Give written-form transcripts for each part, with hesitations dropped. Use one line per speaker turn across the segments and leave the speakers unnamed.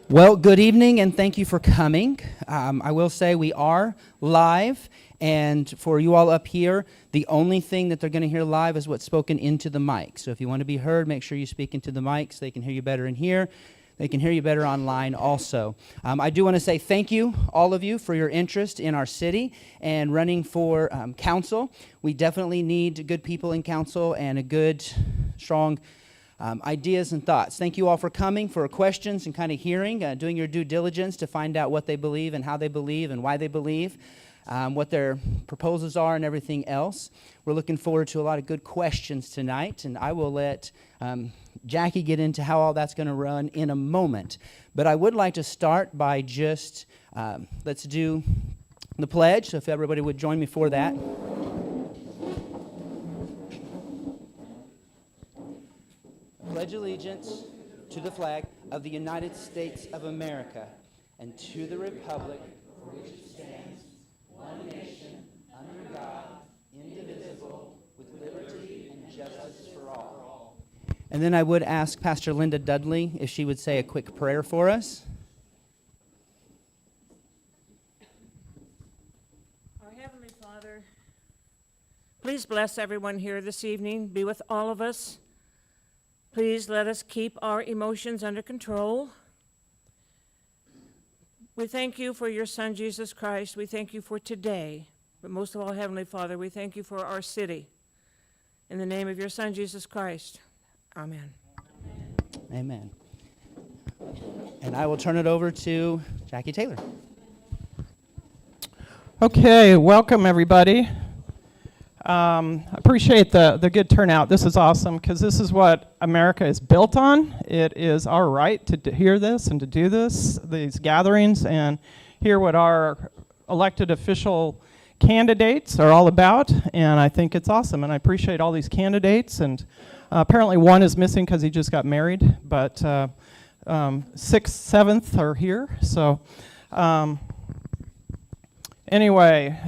Well, good evening, and thank you for coming. I will say we are live, and for you all up here, the only thing that they're going to hear live is what's spoken into the mic. So if you want to be heard, make sure you speak into the mic so they can hear you better in here. They can hear you better online also. I do want to say thank you, all of you, for your interest in our city and running for council. We definitely need good people in council and a good, strong ideas and thoughts. Thank you all for coming, for questions and kind of hearing, doing your due diligence to find out what they believe and how they believe and why they believe, what their proposals are and everything else. We're looking forward to a lot of good questions tonight, and I will let Jackie get into how all that's going to run in a moment. But I would like to start by just, let's do the pledge, so if everybody would join me for that. Pledge allegiance to the flag of the United States of America and to the republic for which it stands, one nation, under God, indivisible, with liberty and justice for all. And then I would ask Pastor Linda Dudley if she would say a quick prayer for us.
Our Heavenly Father, please bless everyone here this evening. Be with all of us. Please let us keep our emotions under control. We thank you for your Son, Jesus Christ. We thank you for today. But most of all, Heavenly Father, we thank you for our city. In the name of your Son, Jesus Christ. Amen.
Amen. And I will turn it over to Jackie Taylor.
Okay, welcome everybody. I appreciate the good turnout. This is awesome because this is what America is built on. It is our right to hear this and to do these gatherings, and hear what our elected official candidates are all about, and I think it's awesome, and I appreciate all these candidates, and apparently one is missing because he just got married, but 6th, 7th are here, so anyway,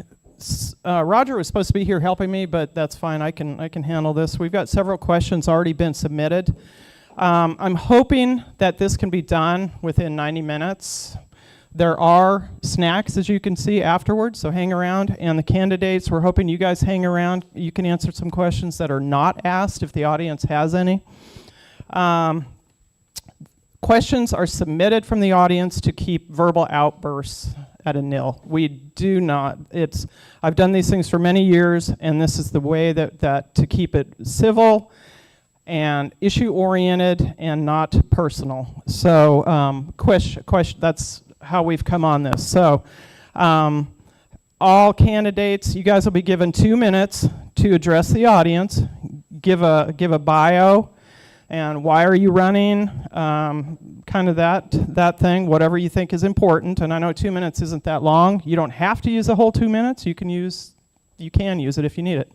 Roger was supposed to be here helping me, but that's fine. I can handle this. We've got several questions already been submitted. I'm hoping that this can be done within 90 minutes. There are snacks, as you can see, afterwards, so hang around. And the candidates, we're hoping you guys hang around. You can answer some questions that are not asked if the audience has any. Questions are submitted from the audience to keep verbal outbursts at a nil. We do not. I've done these things for many years, and this is the way that to keep it civil and issue-oriented and not personal. So question, that's how we've come on this. So all candidates, you guys will be given 2 minutes to address the audience, give a bio, and why are you running, kind of that thing, whatever you think is important. And I know 2 minutes isn't that long. You don't have to use the whole 2 minutes. You can use it if you need it.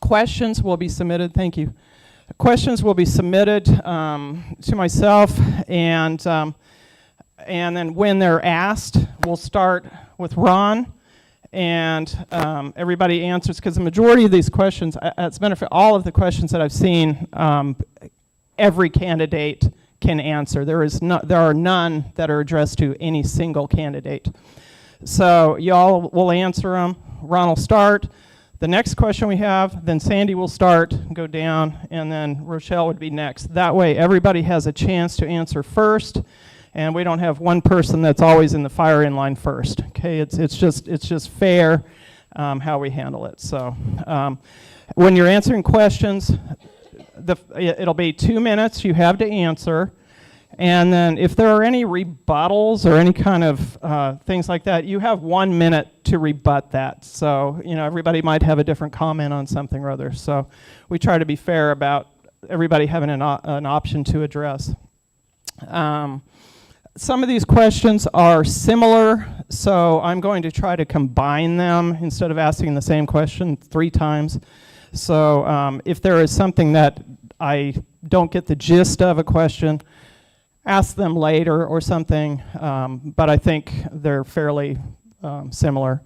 Questions will be submitted. Thank you. Questions will be submitted to myself, and then when they're asked, we'll start with Ron. And everybody answers, because the majority of these questions, as a matter of fact, all of the questions that I've seen, every candidate can answer. There are none that are addressed to any single candidate. So y'all will answer them. Ron will start. The next question we have, then Sandy will start, go down, and then Rochelle would be next. That way everybody has a chance to answer first, and we don't have one person that's always in the firing line first. Okay, it's just fair how we handle it. So when you're answering questions, it'll be 2 minutes you have to answer, and then if there are any rebuttals or any kind of things like that, you have 1 minute to rebut that. So everybody might have a different comment on something or other. So we try to be fair about everybody having an option to address. Some of these questions are similar, so I'm going to try to combine them instead of asking the same question 3 times. So if there is something that I don't get the gist of a question, ask them later or something, but I think they're fairly similar.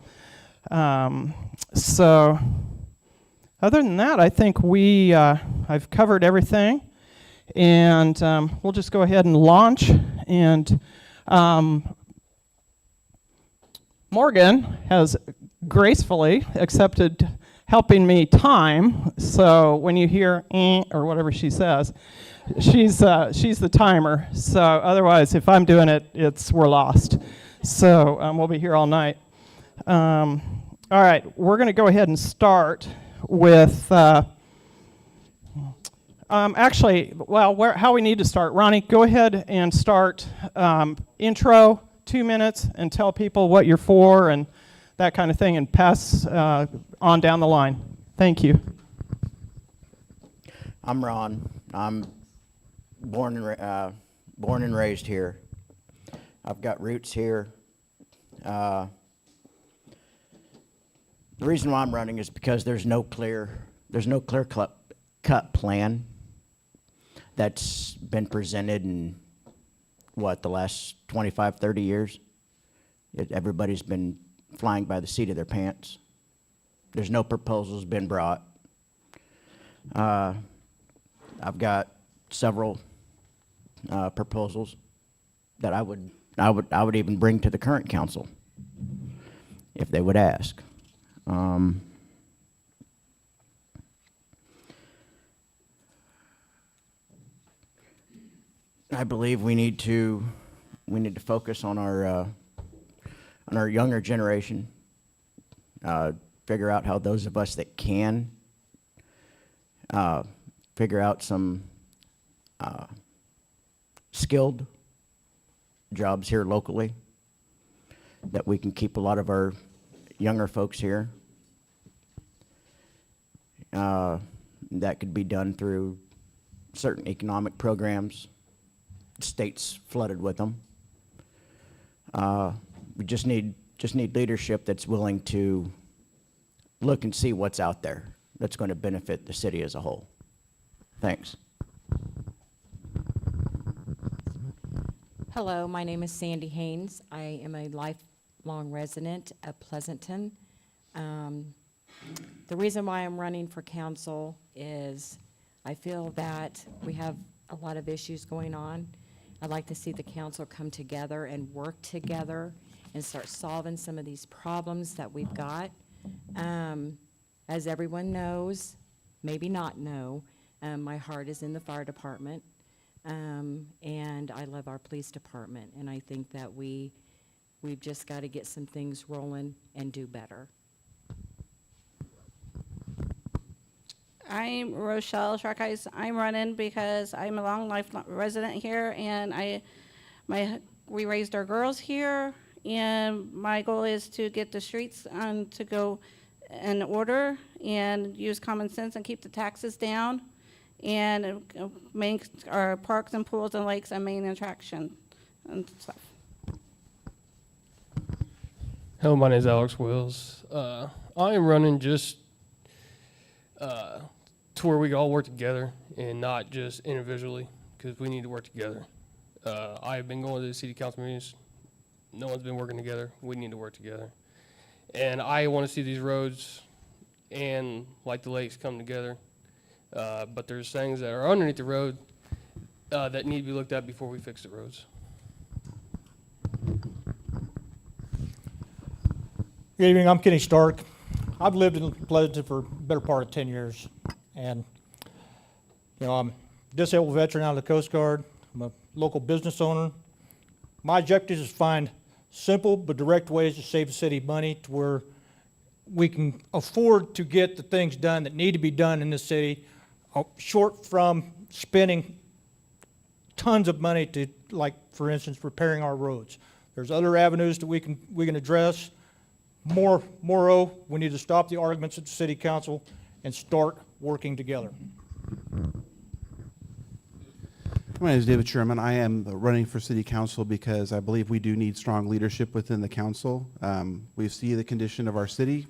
So other than that, I think I've covered everything. And we'll just go ahead and launch. And Morgan has gracefully accepted helping me time. So when you hear or whatever she says, she's the timer. So otherwise, if I'm doing it, we're lost. So we'll be here all night. All right, we're going to go ahead and start with. How we need to start. Ronnie, go ahead and start intro, 2 minutes, and tell people what you're for and that kind of thing, and pass on down the line. Thank you.
I'm Ron. I'm born and raised here. I've got roots here. The reason why I'm running is because there's no clear cut plan that's been presented in the last 25, 30 years. Everybody's been flying by the seat of their pants. There's no proposals been brought. I've got several proposals that I would even bring to the current council if they would ask. I believe we need to focus on our younger generation. Figure out how those of us that can figure out some skilled jobs here locally, that we can keep a lot of our younger folks here. That could be done through certain economic programs. The state's flooded with them. We just need leadership that's willing to look and see what's out there that's going to benefit the city as a whole. Thanks.
Hello, my name is Sandy Haynes. I am a lifelong resident of Pleasanton. The reason why I'm running for council is I feel that we have a lot of issues going on. I'd like to see the council come together and work together and start solving some of these problems that we've got. As everyone knows, maybe not know, my heart is in the fire department, and I love our police department, and I think that we've just got to get some things rolling and do better.
I'm Rochelle Sharkeyes. I'm running because I'm a long life resident here, and we raised our girls here, and my goal is to get the streets to go in order and use common sense and keep the taxes down, and make our parks and pools and lakes a main attraction and stuff.
Hello, my name is Alex Wills. I am running just to where we all work together and not just individually, because we need to work together. I have been going to the city council meetings. No one's been working together. We need to work together. And I want to see these roads and like the lakes come together. But there's things that are underneath the road that need to be looked at before we fix the roads.
Good evening, I'm Kenny Stark. I've lived in Pleasanton for a better part of 10 years. And, I'm a disabled veteran out of the Coast Guard. I'm a local business owner. My objective is to find simple but direct ways to save the city money to where we can afford to get the things done that need to be done in this city, short from spending tons of money to, like, for instance, repairing our roads. There's other avenues that we can address. We need to stop the arguments at the city council and start working together.
My name is David Sherman. I am running for city council because I believe we do need strong leadership within the council. We see the condition of our city.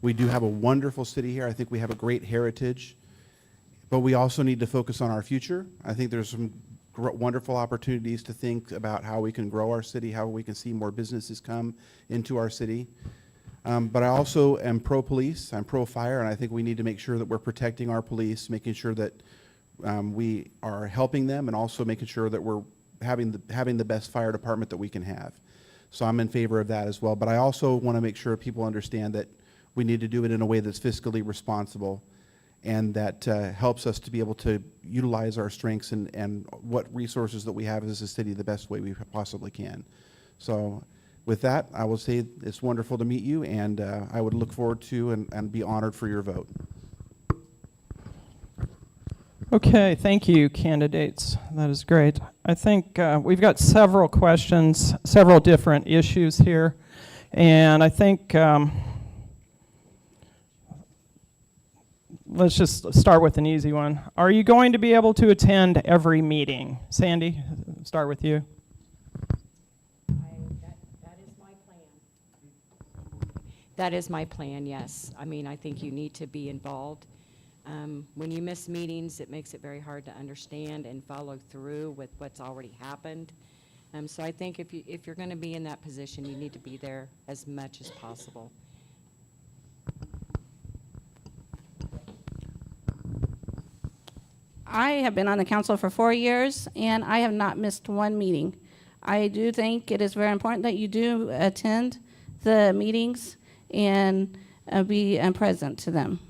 We do have a wonderful city here. I think we have a great heritage, but we also need to focus on our future. I think there's some wonderful opportunities to think about how we can grow our city, how we can see more businesses come into our city. But I also am pro-police, I'm pro-fire, and I think we need to make sure that we're protecting our police, making sure that we are helping them and also making sure that we're having the best fire department that we can have. So I'm in favor of that as well. But I also want to make sure people understand that we need to do it in a way that's fiscally responsible and that helps us to be able to utilize our strengths and what resources that we have as a city the best way we possibly can. So with that, I will say it's wonderful to meet you, and I would look forward to and be honored for your vote.
Okay, thank you, candidates. That is great. I think we've got several questions, several different issues here, and I think let's just start with an easy one. Are you going to be able to attend every meeting? Sandy, start with you.
That is my plan. That is my plan, yes. I mean, I think you need to be involved. When you miss meetings, it makes it very hard to understand and follow through with what's already happened. So I think if you're going to be in that position, you need to be there as much as possible.
I have been on the council for 4 years, and I have not missed one meeting. I do think it is very important that you do attend the meetings and be present to them.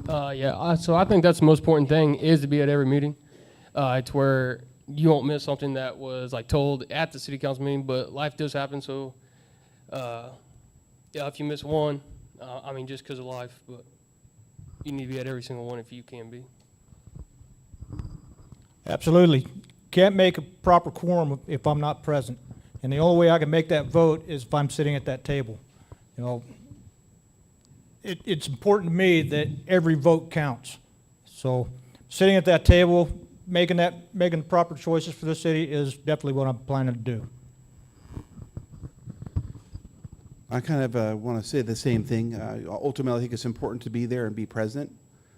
So I think that's the most important thing is to be at every meeting. It's where you won't miss something that was like told at the city council meeting, but life does happen. So, if you miss one, I mean, just because of life, but you need to be at every single one if you can be.
Absolutely. Can't make a proper quorum if I'm not present. And the only way I can make that vote is if I'm sitting at that table. You know, it's important to me that every vote counts. So sitting at that table, making the proper choices for the city is definitely what I'm planning to do.
I kind of want to say the same thing. Ultimately, I think it's important to be there and be present,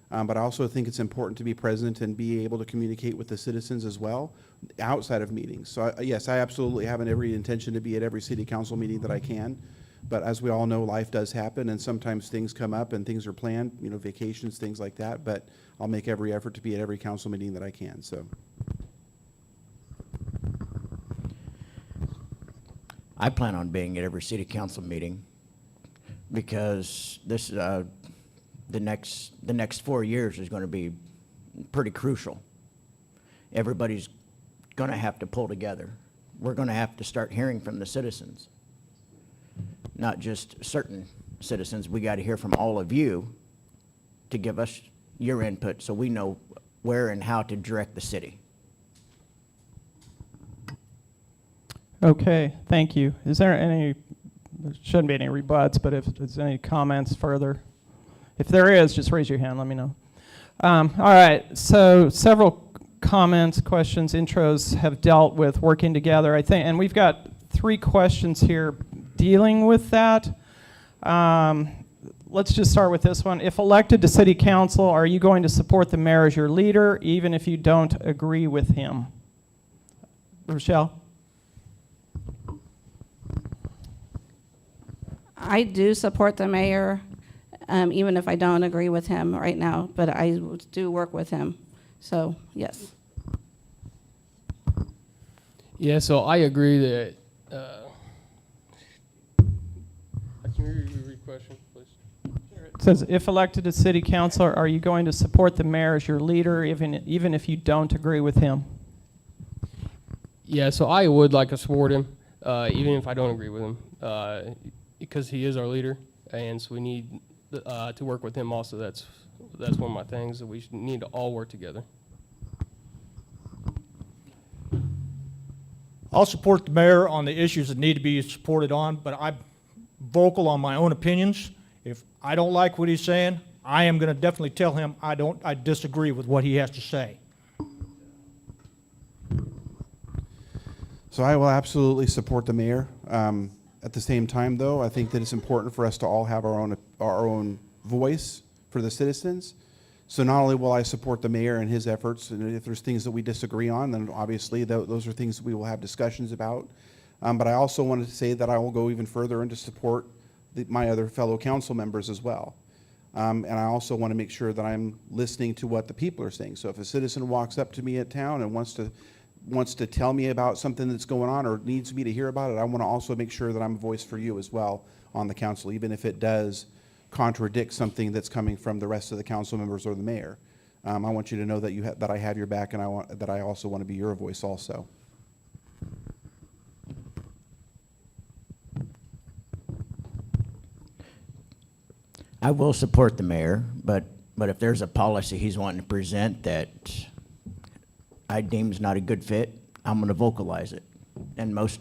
but I also think it's important to be present and be able to communicate with the citizens as well outside of meetings. So yes, I absolutely have every intention to be at every city council meeting that I can, but as we all know, life does happen, and sometimes things come up and things are planned, you know, vacations, things like that, but I'll make every effort to be at every council meeting that I can. So.
I plan on being at every city council meeting because this the next 4 years is going to be pretty crucial. Everybody's going to have to pull together. We're going to have to start hearing from the citizens, not just certain citizens. We got to hear from all of you to give us your input so we know where and how to direct the city.
Okay, thank you. Is there shouldn't be any rebuts, but if there's any comments further, if there is, just raise your hand, let me know. All right, so several comments, questions, intros have dealt with working together, I think, and we've got 3 questions here dealing with that. Let's just start with this one. If elected to city council, are you going to support the mayor as your leader, even if you don't agree with him? Rochelle?
I do support the mayor, even if I don't agree with him right now, but I do work with him. So, yes.
Yeah, so I agree that. Can you read your question, please?
It says, if elected to city council, are you going to support the mayor as your leader, even if you don't agree with him?
Yeah, so I would like to support him, even if I don't agree with him, because he is our leader, and so we need to work with him also. That's one of my things, that we need to all work together.
I'll support the mayor on the issues that need to be supported on, but I'm vocal on my own opinions. If I don't like what he's saying, I am going to definitely tell him I disagree with what he has to say.
So I will absolutely support the mayor. At the same time, though, I think that it's important for us to all have our own voice for the citizens. So not only will I support the mayor and his efforts, and if there's things that we disagree on, then obviously those are things that we will have discussions about. But I also wanted to say that I will go even further and to support my other fellow council members as well. And I also want to make sure that I'm listening to what the people are saying. So if a citizen walks up to me at town and wants to tell me about something that's going on or needs me to hear about it, I want to also make sure that I'm a voice for you as well on the council, even if it does contradict something that's coming from the rest of the council members or the mayor. I want you to know that that I have your back, and I also want to be your voice also.
I will support the mayor, but if there's a policy he's wanting to present that I deem is not a good fit, I'm going to vocalize it. And most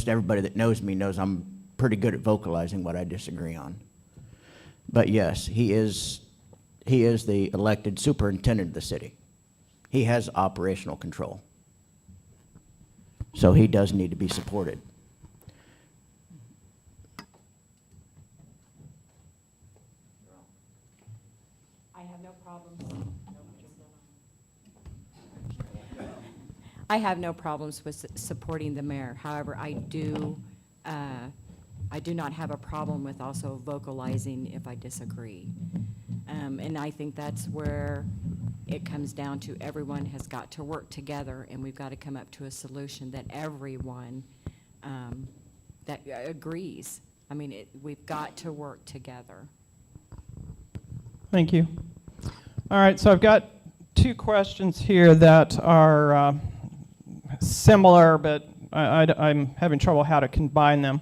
everybody that knows me knows I'm pretty good at vocalizing what I disagree on. But yes, he is the elected superintendent of the city. He has operational control. So he does need to be supported.
I have no problems. I have no problems with supporting the mayor. However, I do not have a problem with also vocalizing if I disagree. And I think that's where it comes down to everyone has got to work together, and we've got to come up to a solution that everyone that agrees. I mean, we've got to work together.
Thank you. All right, so I've got two questions here that are similar, but I'm having trouble how to combine them.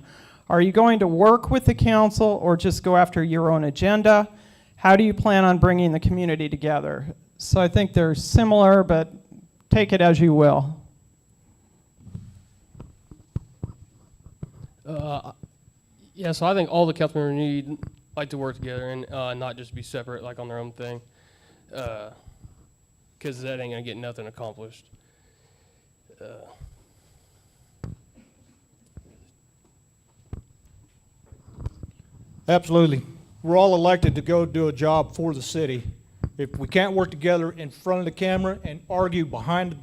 Are you going to work with the council or just go after your own agenda? How do you plan on bringing the community together? So I think they're similar, but take it as you will.
Yeah, so I think all the council members need like to work together and not just be separate, like on their own thing, because that ain't gonna get nothing accomplished.
Absolutely. We're all elected to go do a job for the city. If we can't work together in front of the camera and argue behind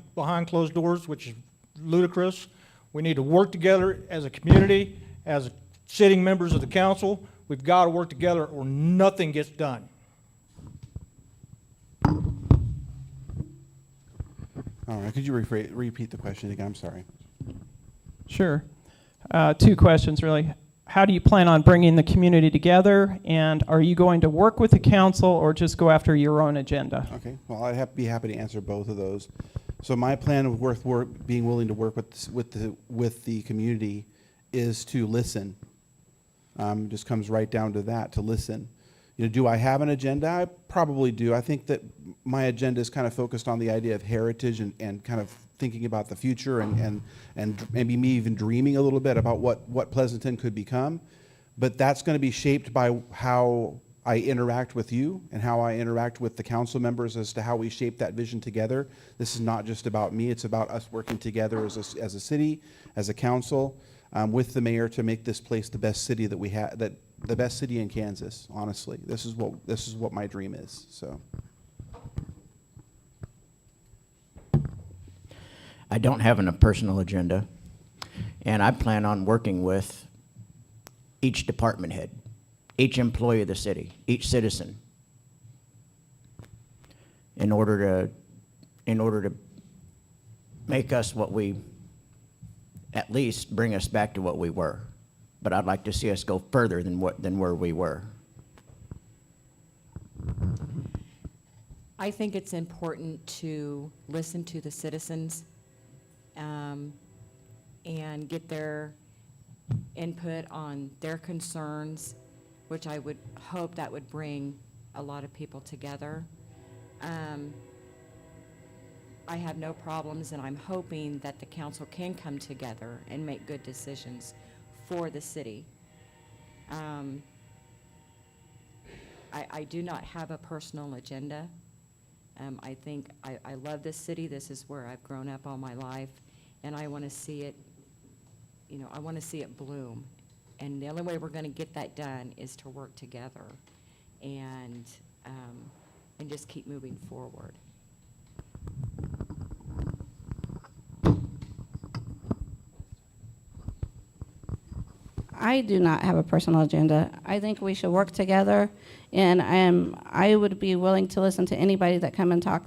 closed doors, which is ludicrous, we need to work together as a community, as sitting members of the council. We've got to work together or nothing gets done.
All right, could you repeat the question again? I'm sorry.
Sure. Two questions, really. How do you plan on bringing the community together, and are you going to work with the council or just go after your own agenda?
Okay, well, I'd be happy to answer both of those. So my plan of being willing to work with the community is to listen. Just comes right down to that, to listen. You know, do I have an agenda? I probably do. I think that my agenda is kind of focused on the idea of heritage and kind of thinking about the future and maybe me even dreaming a little bit about what Pleasanton could become. But that's going to be shaped by how I interact with you and how I interact with the council members as to how we shape that vision together. This is not just about me. It's about us working together as a city, as a council, with the mayor to make this place the best city that we have, the best city in Kansas. Honestly, this is what my dream is. So.
I don't have a personal agenda, and I plan on working with each department head, each employee of the city, each citizen, in order to make us what we, at least bring us back to what we were. But I'd like to see us go further than where we were.
I think it's important to listen to the citizens and get their input on their concerns, which I would hope that would bring a lot of people together. I have no problems, and I'm hoping that the council can come together and make good decisions for the city. I do not have a personal agenda. I think I love this city. This is where I've grown up all my life, and I want to see it, I want to see it bloom. And the only way we're going to get that done is to work together and just keep moving forward.
I do not have a personal agenda. I think we should work together, and I would be willing to listen to anybody that come and talk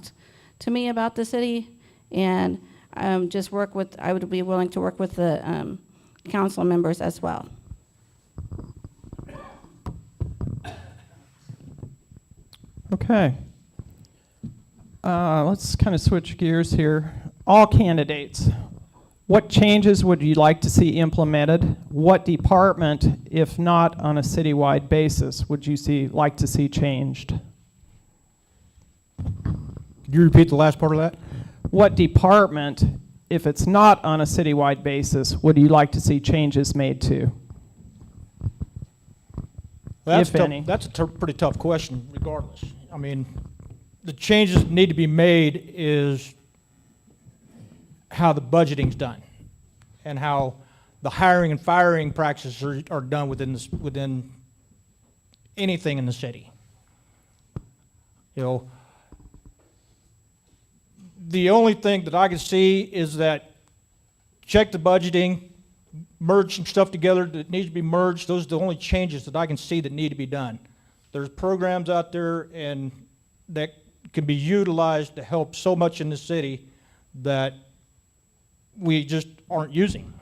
to me about the city, and I would be willing to work with the council members as well.
Okay. Let's kind of switch gears here. All candidates, what changes would you like to see implemented? What department, if not on a citywide basis, would you like to see changed?
Could you repeat the last part of that?
What department, if it's not on a citywide basis, would you like to see changes made to? If any.
That's a pretty tough question regardless. I mean, the changes that need to be made is how the budgeting's done and how the hiring and firing practices are done within anything in the city. You know, the only thing that I can see is that check the budgeting, merge some stuff together that needs to be merged. Those are the only changes that I can see that need to be done. There's programs out there and that can be utilized to help so much in the city that we just aren't using.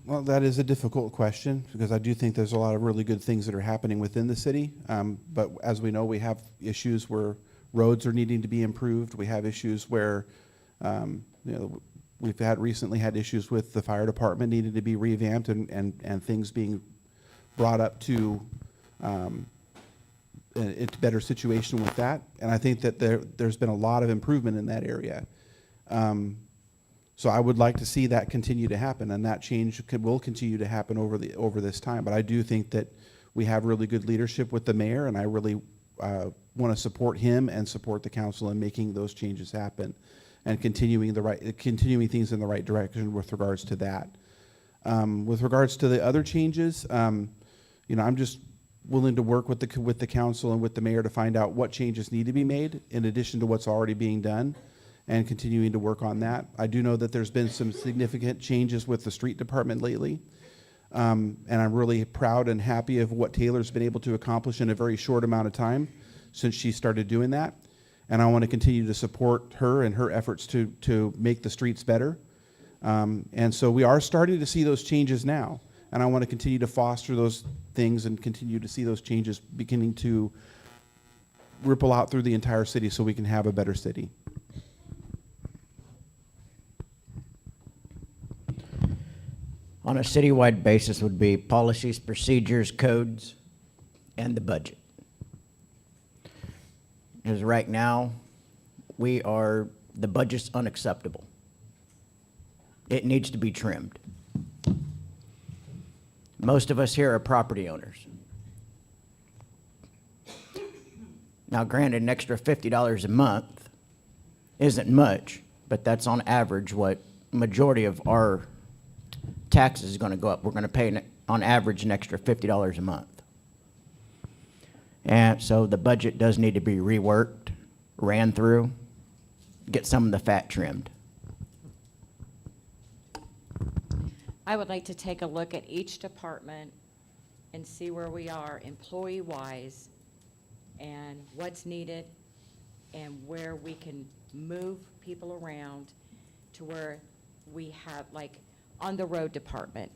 Well, that is a difficult question because I do think there's a lot of really good things that are happening within the city. But as we know, we have issues where roads are needing to be improved. We have issues where, we've recently had issues with the fire department needing to be revamped and things being brought up to a better situation with that. And I think that there's been a lot of improvement in that area. So I would like to see that continue to happen, and that change will continue to happen over this time. But I do think that we have really good leadership with the mayor, and I really want to support him and support the council in making those changes happen and continuing things in the right direction with regards to that. With regards to the other changes, I'm just willing to work with the council and with the mayor to find out what changes need to be made in addition to what's already being done, and continuing to work on that. I do know that there's been some significant changes with the street department lately, and I'm really proud and happy of what Taylor's been able to accomplish in a very short amount of time since she started doing that. And I want to continue to support her and her efforts to make the streets better. And so we are starting to see those changes now, and I want to continue to foster those things and continue to see those changes beginning to ripple out through the entire city so we can have a better city.
On a citywide basis would be policies, procedures, codes, and the budget. Because right now, the budget's unacceptable. It needs to be trimmed. Most of us here are property owners. Now, granted, an extra $50 a month isn't much, but that's on average what majority of our taxes is going to go up. We're going to pay, on average, an extra $50 a month. And so the budget does need to be reworked, ran through, get some of the fat trimmed.
I would like to take a look at each department and see where we are employee-wise and what's needed and where we can move people around to where we have, like, on the road department.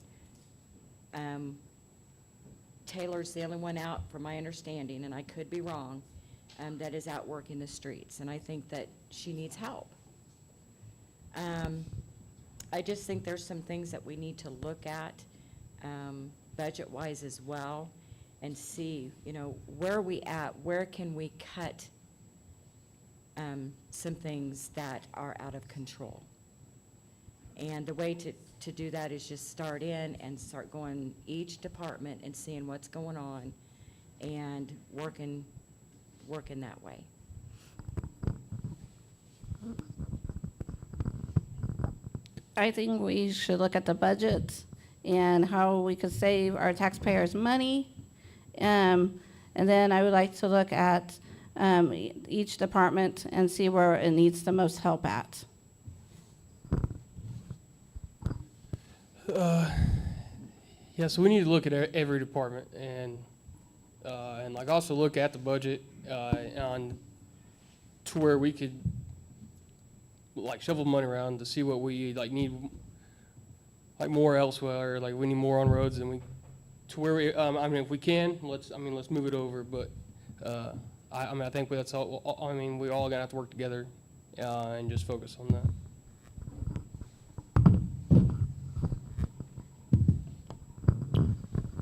Taylor's the only one out, from my understanding, and I could be wrong, that is out working the streets, and I think that she needs help. I just think there's some things that we need to look at, budget-wise as well, and see, where are we at? Where can we cut some things that are out of control? And the way to do that is just start in and start going each department and seeing what's going on and working that way.
I think we should look at the budgets and how we could save our taxpayers money. And then I would like to look at each department and see where it needs the most help at.
Yeah, so we need to look at every department and like also look at the budget on to where we could like shuffle money around to see what we like need like more elsewhere. Like we need more on roads than we to where we. I mean, if we can, let's move it over. But I think that's all. I mean, we all gonna have to work together and just focus on that.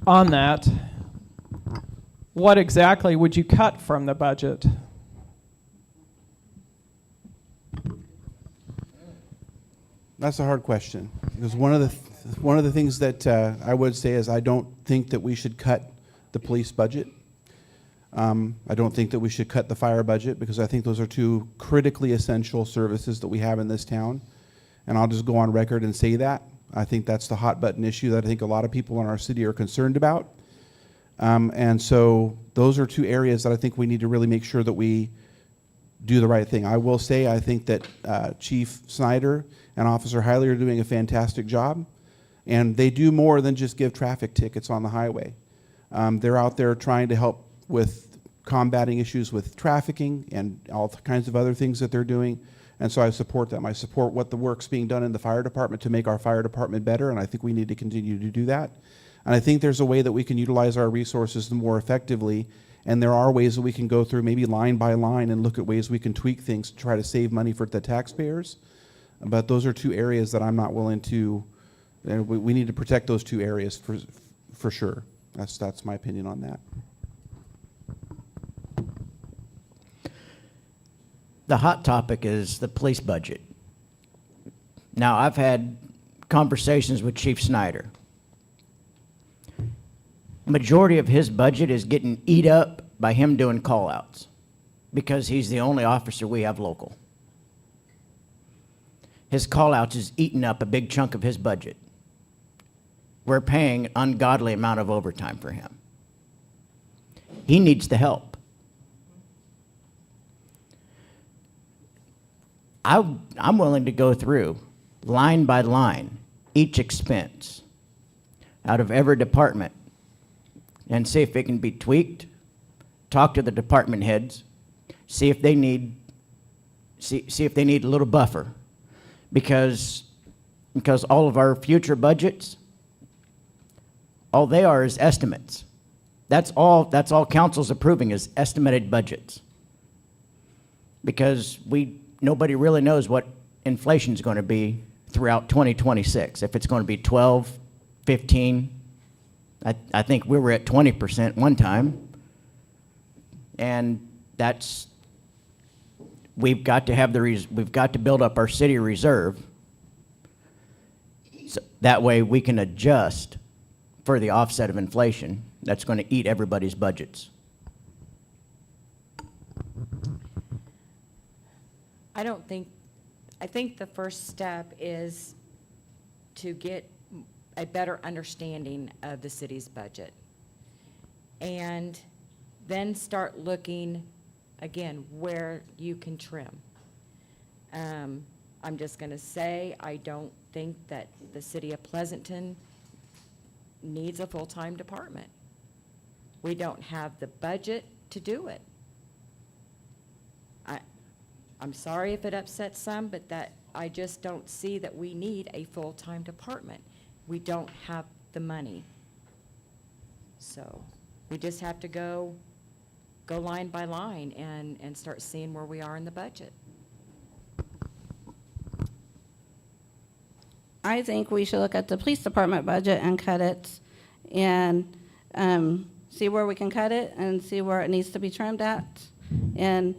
On that, what exactly would you cut from the budget?
That's a hard question, because one of the things that I would say is I don't think that we should cut the police budget. I don't think that we should cut the fire budget, because I think those are two critically essential services that we have in this town. And I'll just go on record and say that. I think that's the hot button issue that I think a lot of people in our city are concerned about. And so those are two areas that I think we need to really make sure that we do the right thing. I will say I think that Chief Snyder and Officer Hiley are doing a fantastic job, and they do more than just give traffic tickets on the highway. They're out there trying to help with combating issues with trafficking and all kinds of other things that they're doing, and so I support them. I support what the work's being done in the fire department to make our fire department better, and I think we need to continue to do that. And I think there's a way that we can utilize our resources more effectively, and there are ways that we can go through maybe line by line and look at ways we can tweak things to try to save money for the taxpayers. But those are two areas that I'm not willing to, we need to protect those two areas for sure. That's my opinion on that.
The hot topic is the police budget. Now, I've had conversations with Chief Snyder. Majority of his budget is getting eat up by him doing call-outs because he's the only officer we have local. His call-outs is eating up a big chunk of his budget. We're paying an ungodly amount of overtime for him. He needs the help. I'm willing to go through line by line each expense out of every department and see if it can be tweaked, talk to the department heads, see if they need a little buffer, because all of our future budgets, all they are is estimates. That's all council's approving is estimated budgets. Because nobody really knows what inflation is going to be throughout 2026. If it's going to be 12, 15, I think we were at 20% one time. And we've got to build up our city reserve so that way we can adjust for the offset of inflation that's going to eat everybody's budgets.
I think the first step is to get a better understanding of the city's budget. And then start looking, again, where you can trim. I'm just going to say, I don't think that the city of Pleasanton needs a full-time department. We don't have the budget to do it. I'm sorry if it upsets some, but I just don't see that we need a full-time department. We don't have the money. So we just have to go line by line and start seeing where we are in the budget.
I think we should look at the police department budget and cut it, and see where we can cut it and see where it needs to be trimmed at. And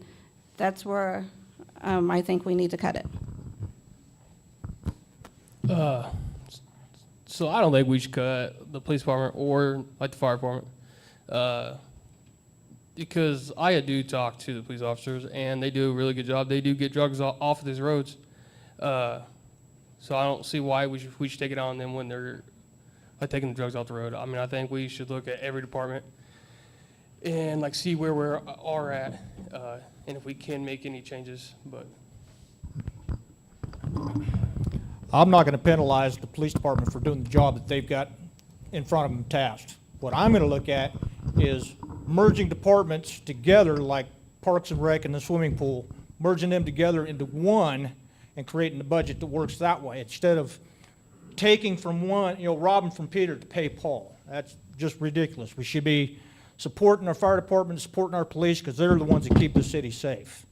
that's where I think we need to cut it.
So I don't think we should cut the police department or like the fire department, because I do talk to the police officers and they do a really good job. They do get drugs off of these roads, so I don't see why we should take it on them when they're like taking the drugs off the road. I mean, I think we should look at every department and like see where we are at, and if we can make any changes. But
I'm not gonna penalize the police department for doing the job that they've got in front of them tasked. What I'm gonna look at is merging departments together, like Parks and Rec and the swimming pool, merging them together into one and creating a budget that works that way, instead of taking from one, robbing from Peter to pay Paul. That's just ridiculous. We should be supporting our fire department, supporting our police, because they're the ones that keep the city safe.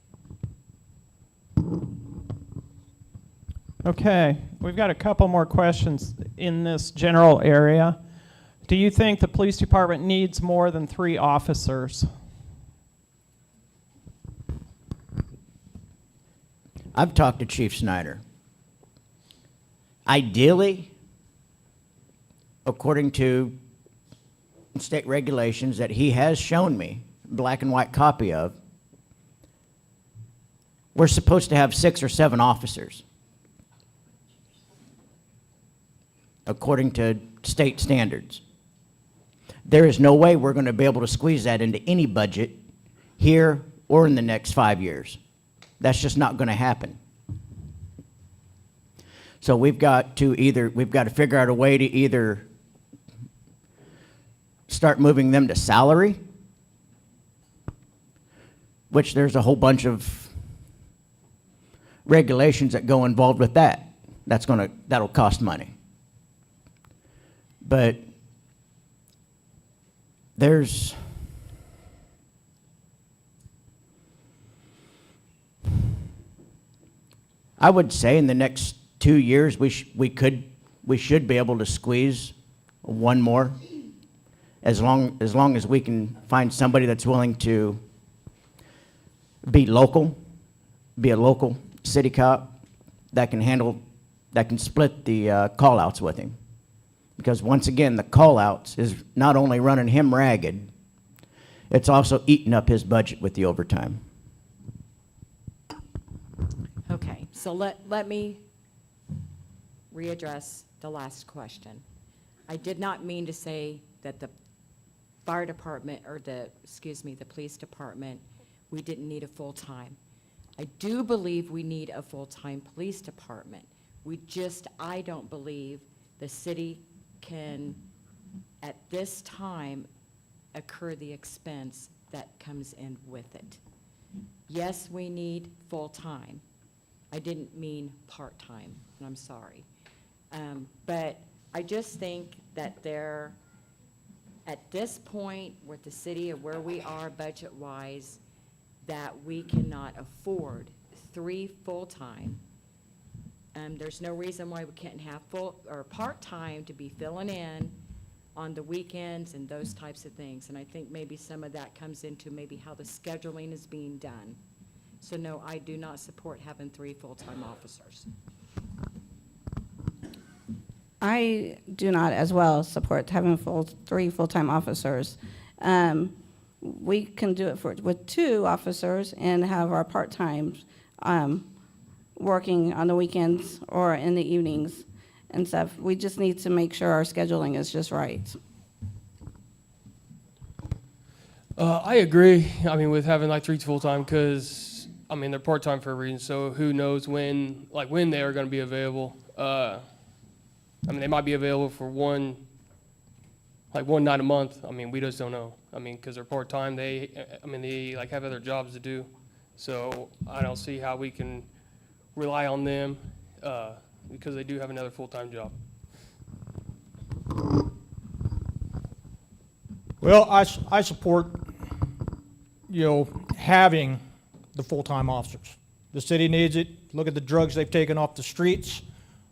Okay, we've got a couple more questions in this general area. Do you think the police department needs more than 3 officers?
I've talked to Chief Snyder. Ideally, according to state regulations that he has shown me, black and white copy of, we're supposed to have 6 or 7 officers, according to state standards. There is no way we're going to be able to squeeze that into any budget here or in the next 5 years. That's just not going to happen. So we've got to figure out a way to either start moving them to salary, which there's a whole bunch of regulations that go involved with that. That'll cost money. But I would say in the next 2 years we should be able to squeeze one more, as long as we can find somebody that's willing to be a local city cop that can split the call-outs with him. Because once again, the call-outs is not only running him ragged, it's also eating up his budget with the overtime.
Okay, so let me readdress the last question. I did not mean to say that the fire department, or the police department, we didn't need a full-time. I do believe we need a full-time police department. I don't believe the city can, at this time, incur the expense that comes in with it. Yes, we need full-time. I didn't mean part-time, and I'm sorry. But I just think that at this point with the city of where we are budget-wise, that we cannot afford 3 full-time. There's no reason why we can't have full or part-time to be filling in on the weekends and those types of things. And I think maybe some of that comes into maybe how the scheduling is being done. So no, I do not support having 3 full-time officers.
I do not as well support having 3 full-time officers. We can do it with 2 officers and have our part-times working on the weekends or in the evenings and stuff. We just need to make sure our scheduling is just right.
I agree. I mean, with having like 3 full-time, because I mean they're part-time for a reason. So who knows when they are going to be available? I mean, they might be available for one night a month. I mean, we just don't know. I mean, because they're part-time, they have other jobs to do. So I don't see how we can rely on them because they do have another full-time job.
Well, I support, having the full-time officers. The city needs it. Look at the drugs they've taken off the streets.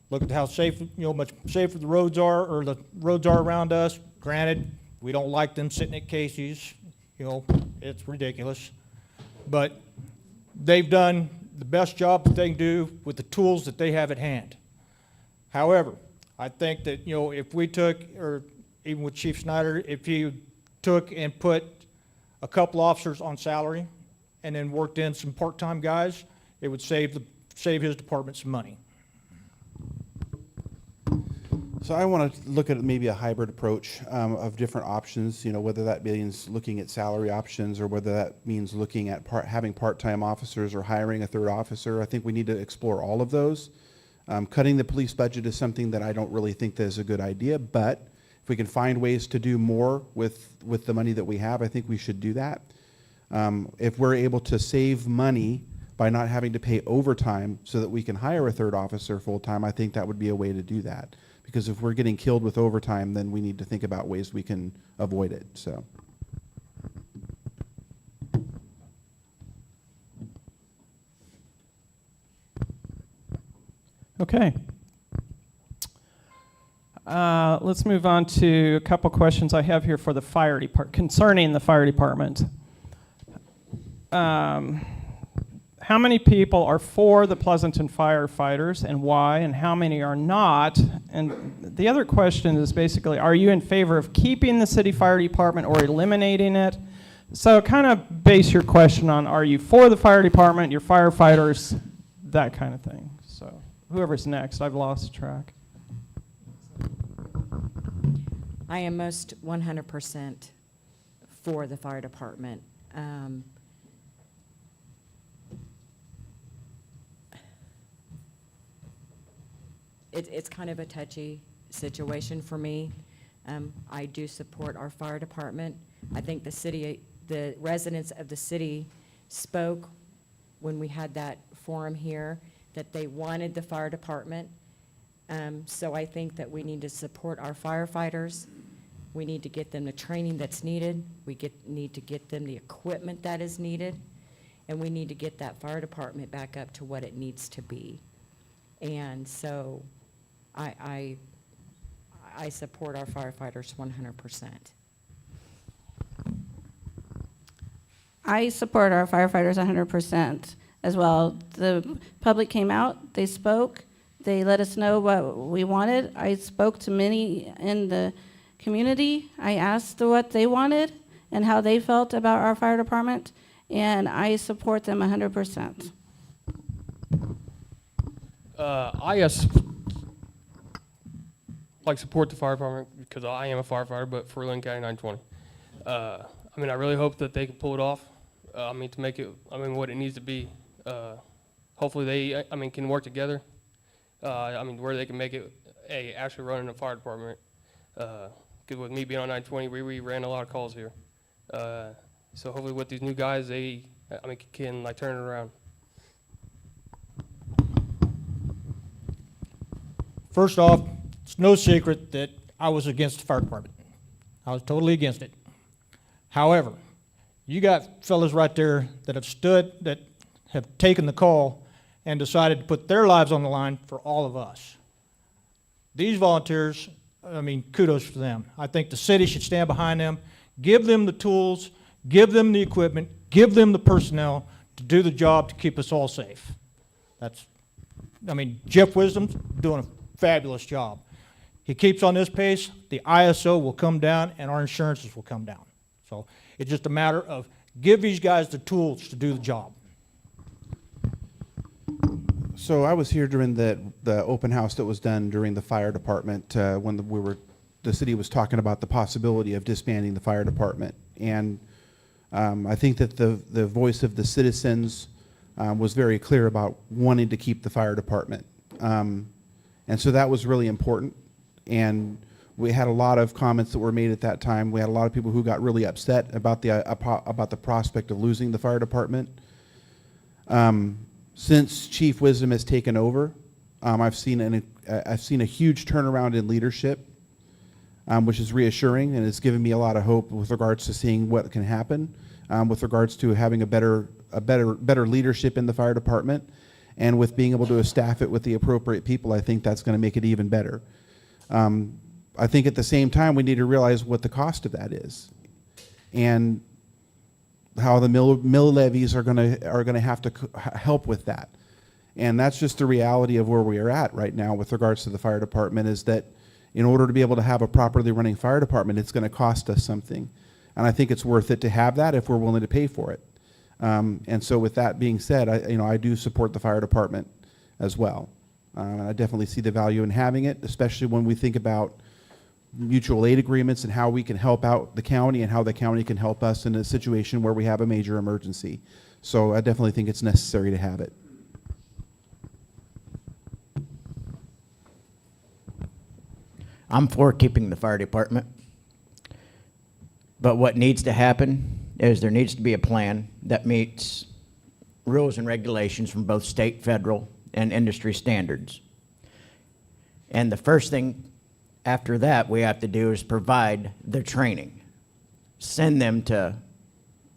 Look at how safe, much safer the roads are around us. Granted, we don't like them sitting at Casey's. It's ridiculous. But they've done the best job that they can do with the tools that they have at hand. However, I think that, if we took, or even with Chief Snyder, if he took and put a couple officers on salary and then worked in some part-time guys, it would save his department some money.
So I want to look at maybe a hybrid approach of different options, whether that means looking at salary options or whether that means looking at having part-time officers or hiring a 3rd officer. I think we need to explore all of those. Cutting the police budget is something that I don't really think that is a good idea, but if we can find ways to do more with the money that we have, I think we should do that. If we're able to save money by not having to pay overtime so that we can hire a third officer full-time, I think that would be a way to do that. Because if we're getting killed with overtime, then we need to think about ways we can avoid it, so.
Okay. Let's move on to a couple questions I have here for the fire department, concerning the fire department. How many people are for the Pleasanton firefighters and why, and how many are not? And the other question is basically, are you in favor of keeping the city fire department or eliminating it? So kind of base your question on, are you for the fire department, your firefighters, that kind of thing. So whoever's next, I've lost track.
I am most 100% for the fire department. It's kind of a touchy situation for me. I do support our fire department. I think the residents of the city spoke when we had that forum here that they wanted the fire department. So I think that we need to support our firefighters. We need to get them the training that's needed. We need to get them the equipment that is needed. And we need to get that fire department back up to what it needs to be. And so I support our firefighters 100%.
I support our firefighters 100% as well. The public came out, they spoke, they let us know what we wanted. I spoke to many in the community. I asked what they wanted and how they felt about our fire department, and I support them 100%.
Like support the fire department because I am a firefighter, but for Lynn County 920. I really hope that they can pull it off. To make it, what it needs to be. Hopefully they, can work together. Where they can make it actually running a fire department. Because with me being on 920, we ran a lot of calls here. So hopefully with these new guys, they, can turn it around.
First off, it's no secret that I was against the fire department. I was totally against it. However, you got fellas right there that have taken the call and decided to put their lives on the line for all of us. These volunteers, kudos to them. I think the city should stand behind them, give them the tools, give them the equipment, give them the personnel to do the job to keep us all safe. Jeff Wisdom's doing a fabulous job. He keeps on this pace, the ISO will come down and our insurances will come down. So it's just a matter of give these guys the tools to do the job.
So I was here during the open house that was done during the fire department when the city was talking about the possibility of disbanding the fire department. And I think that the voice of the citizens was very clear about wanting to keep the fire department. And so that was really important. And we had a lot of comments that were made at that time. We had a lot of people who got really upset about the prospect of losing the fire department. Since Chief Wisdom has taken over, I've seen a huge turnaround in leadership, which is reassuring, and it's given me a lot of hope with regards to seeing what can happen, with regards to having a better leadership in the fire department, and with being able to staff it with the appropriate people. I think that's going to make it even better. I think at the same time we need to realize what the cost of that is, and how the mill levies are going to have to help with that. And that's just the reality of where we are at right now with regards to the fire department, is that in order to be able to have a properly running fire department, it's going to cost us something. And I think it's worth it to have that if we're willing to pay for it. And so with that being said, I do support the fire department as well. And I definitely see the value in having it, especially when we think about mutual aid agreements and how we can help out the county and how the county can help us in a situation where we have a major emergency. So I definitely think it's necessary to have it.
I'm for keeping the fire department. But what needs to happen is there needs to be a plan that meets rules and regulations from both state, federal, and industry standards. And the first thing after that we have to do is provide the training. Send them to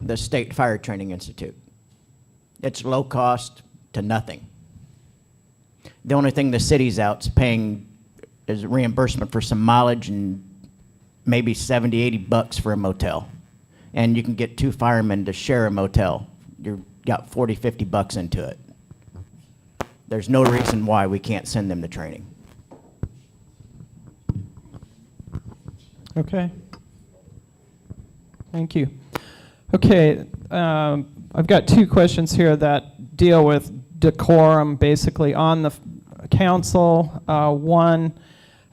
the State Fire Training Institute. It's low cost to nothing. The only thing the city's out's paying is reimbursement for some mileage and maybe 70, 80 bucks for a motel. And you can get 2 firemen to share a motel. You've got 40, 50 bucks into it. There's no reason why we can't send them to training.
Okay. Thank you. Okay, I've got 2 questions here that deal with decorum, basically on the council. One,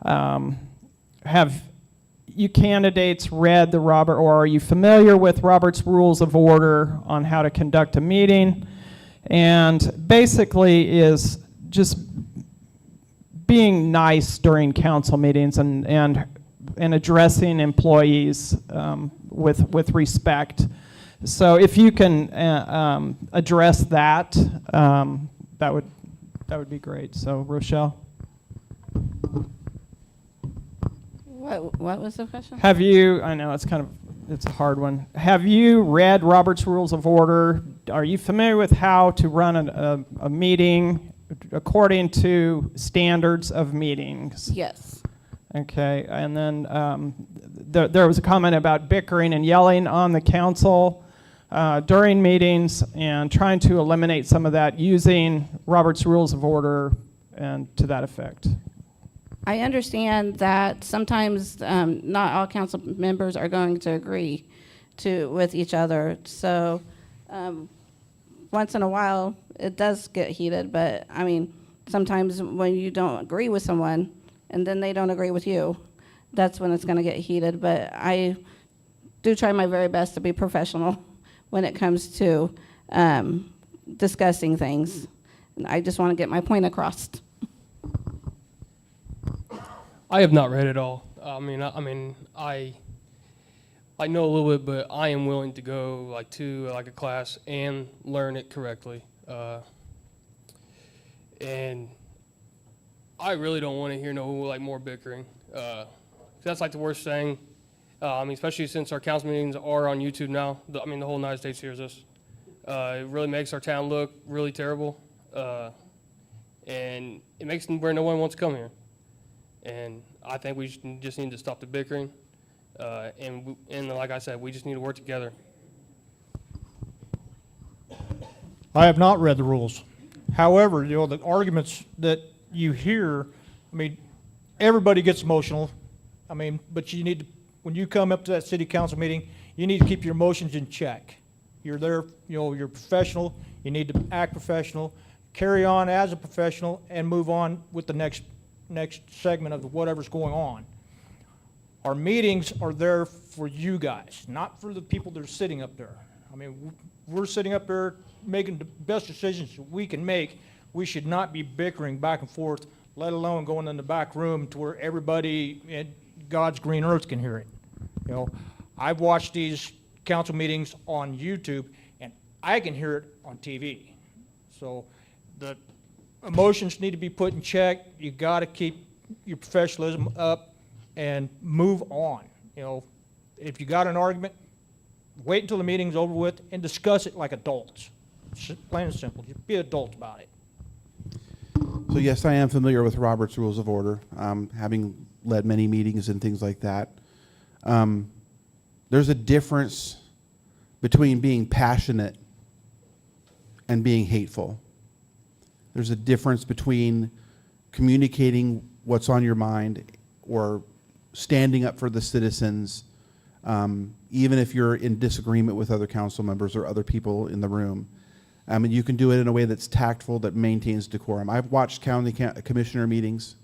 have you candidates read the or are you familiar with Robert's Rules of Order on how to conduct a meeting? And basically is just being nice during council meetings and addressing employees with respect. So if you can address that, that would be great. So Rochelle,
What was the question?
have you? I know it's a hard one. Have you read Robert's Rules of Order? Are you familiar with how to run a meeting according to standards of meetings?
Yes.
Okay, and then there was a comment about bickering and yelling on the council during meetings and trying to eliminate some of that using Robert's Rules of Order and to that effect.
I understand that sometimes not all council members are going to agree with each other. So once in a while, it does get heated. But I mean, sometimes when you don't agree with someone and then they don't agree with you, that's when it's going to get heated. But I do try my very best to be professional when it comes to discussing things. And I just want to get my point across.
I have not read it all. I know a little bit, but I am willing to go to a class and learn it correctly. And I really don't want to hear no more bickering. That's the worst thing. Especially since our council meetings are on YouTube now. The whole United States hears us. It really makes our town look really terrible, and it makes it where no one wants to come here. And I think we just need to stop the bickering, and like I said, we just need to work together.
I have not read the rules. However, the arguments that you hear, everybody gets emotional. But you need to, when you come up to that city council meeting, you need to keep your emotions in check. You're there, you're professional. You need to act professional, carry on as a professional, and move on with the next segment of whatever's going on. Our meetings are there for you guys, not for the people that are sitting up there. We're sitting up there making the best decisions we can make. We should not be bickering back and forth, let alone going in the back room to where everybody in God's green earth can hear it. I've watched these council meetings on YouTube, and I can hear it on TV. So the emotions need to be put in check. You got to keep your professionalism up and move on. If you got an argument, wait until the meeting's over with and discuss it like adults. Plain and simple. Just be adults about it.
So yes, I am familiar with Robert's Rules of Order, having led many meetings and things like that. There's a difference between being passionate and being hateful. There's a difference between communicating what's on your mind or standing up for the citizens, even if you're in disagreement with other council members or other people in the room. You can do it in a way that's tactful, that maintains decorum. I've watched county commissioner meetings,